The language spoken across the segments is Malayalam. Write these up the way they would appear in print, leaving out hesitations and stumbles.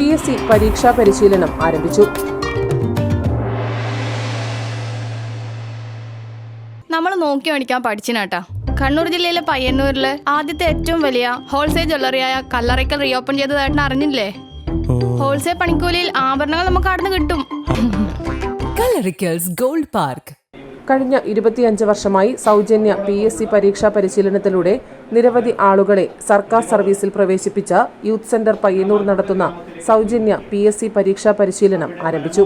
PSC പരീക്ഷാ പരിശീലനം ആരംഭിച്ചു. നമ്മൾ നോക്കി മേടിക്കാൻ പഠിച്ചിനാട്ടാ. കണ്ണൂർ ജില്ലയിലെ പയ്യന്നൂരില് ആദ്യത്തെ ഏറ്റവും വലിയ ഹോൾസെയിൽ ജ്വല്ലറിയായ കല്ലറയ്ക്കൽ റീഓപ്പൺ ചെയ്തതായിട്ട് അറിഞ്ഞില്ലേ? ഹോൾസെയിൽ പണിക്കൂലിയിൽ ആഭരണങ്ങൾ നമുക്ക് അവിടെ നിന്ന് കിട്ടും. Kallarakkals gold park. കഴിഞ്ഞ 25 വർഷമായി സൗജന്യ PSC പരീക്ഷാ പരിശീലനത്തിലൂടെ നിരവധി ആളുകളെ സർക്കാർ സർവീസിൽ പ്രവേശിപ്പിച്ച യൂത്ത് സെന്റർ പയ്യന്നൂർ നടത്തുന്ന സൗജന്യ PSC പരീക്ഷാ പരിശീലനം ആരംഭിച്ചു.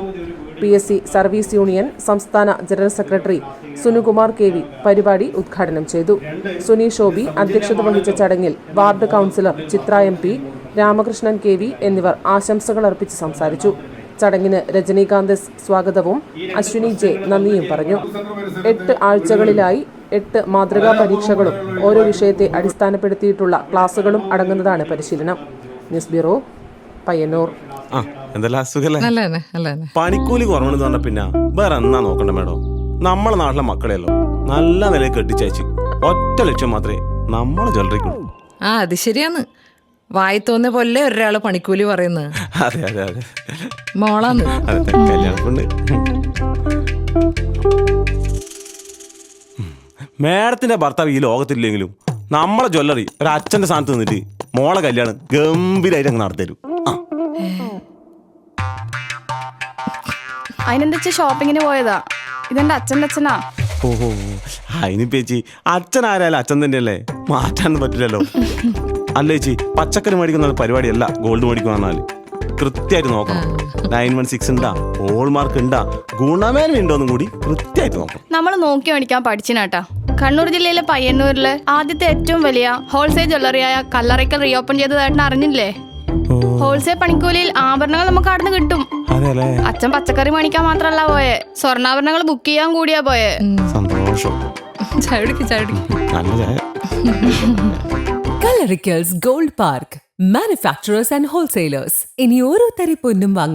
PSC സർവീസ് യൂണിയൻ സംസ്ഥാന ജനറൽ സെക്രട്ടറി സുനുകുമാർ KV പരിപാടി ഉദ്ഘാടനം ചെയ്തു. സുനി ഷോബി അധ്യക്ഷത വഹിച്ച ചടങ്ങിൽ വാർഡ് കൗൺസിലർ ചിത്ര MP, രാമകൃഷ്ണൻ KV എന്നിവർ ആശംസകൾ അർപ്പിച്ച് സംസാരിച്ചു. ചടങ്ങിന് രജനീകാന്ത് സ്വാഗതവും അശ്വിനി J നന്ദിയും പറഞ്ഞു. 8 ആഴ്ചകളിലായി 8 മാതൃകാ പരീക്ഷകളും ഓരോ വിഷയത്തെ അടിസ്ഥാനപ്പെടുത്തിയിട്ടുള്ള ക്ലാസുകളും അടങ്ങുന്നതാണ് പരിശീലനം. News bureau, Payyanur. പണിക്കൂലി കുറവെന്ന് പറഞ്ഞ പിന്നെ വേറെ എന്നാ നോക്കണ്ട മേഡം. നമ്മളെ നാട്ടിലെ മക്കളെയല്ലോ നല്ല നിലയിൽ കെട്ടിച്ചയച്ച് ഒറ്റ ലക്ഷ്യം മാത്രമേ നമ്മളെ ജ്വല്ലറിക്കുള്ളൂ. അത് ശരിയാന്ന്. വായി തോന്നിയ പോലെ ഒരാള് പണിക്കൂലി പറയുന്നത്. അതെ അതെ അതെ മോളാന്ന്. കല്യാണപ്പെണ്ണ്. മേഡത്തിന്റെ ഭർത്താവ് ഈ ലോകത്തില്ലെങ്കിലും നമ്മളെ ജ്വല്ലറി ഒരു അച്ഛന്റെ സ്ഥാനത്ത് നിന്നിട്ട് മോളെ കല്യാണം ഗംഭീരമായിട്ട് അങ്ങ് നടത്തരും. അതിനെന്താ ഷോപ്പിങ്ങിന് പോയതാ. ഇതെന്റെ അച്ഛൻ്റെ അച്ഛനാ. ഓഹോ, അതിന് പേച്ചി അച്ഛൻ ആരായാലും അച്ഛൻ തന്നെയല്ലേ, മാറ്റാനൊന്നും പറ്റില്ലല്ലോ. അല്ല ചേച്ചി, പച്ചക്കറി മേടിക്കുന്ന പരിപാടിയല്ല ഗോൾഡ് മേടിക്കുക പറഞ്ഞാൽ കൃത്യമായിട്ട് നോക്കണം. 916 ഉണ്ടാ, ഹോൾമാർക്ക് ഉണ്ടാ, ഗുണമേന്മ ഉണ്ടോന്നും കൂടി കൃത്യമായിട്ട് നോക്കണം. നമ്മൾ നോക്കി മേടിക്കാൻ പഠിച്ചിനാട്ടാ. കണ്ണൂർ ജില്ലയിലെ പയ്യന്നൂരില് ആദ്യത്തെ ഏറ്റവും വലിയ ഹോൾസെയിൽ ജ്വല്ലറിയായ കല്ലറയ്ക്കൽ റീഓപ്പൺ ചെയ്തതായിട്ട് അറിഞ്ഞില്ലേ? ഹോൾസെയിൽ പണിക്കൂലിയിൽ ആഭരണങ്ങൾ നമുക്ക് അവിടെ നിന്ന് കിട്ടും. അച്ഛൻ പച്ചക്കറി മേടിക്കാൻ മാത്രല്ല പോയെ, സ്വർണ്ണാഭരണങ്ങൾ ബുക്ക് ചെയ്യാൻ കൂടിയാ പോയെ. സന്തോഷം. Kallarakkals gold park. Manufacturers and wholesalers. ഇനി ഓരോ തരി പൊന്നും വാങ്ങാം.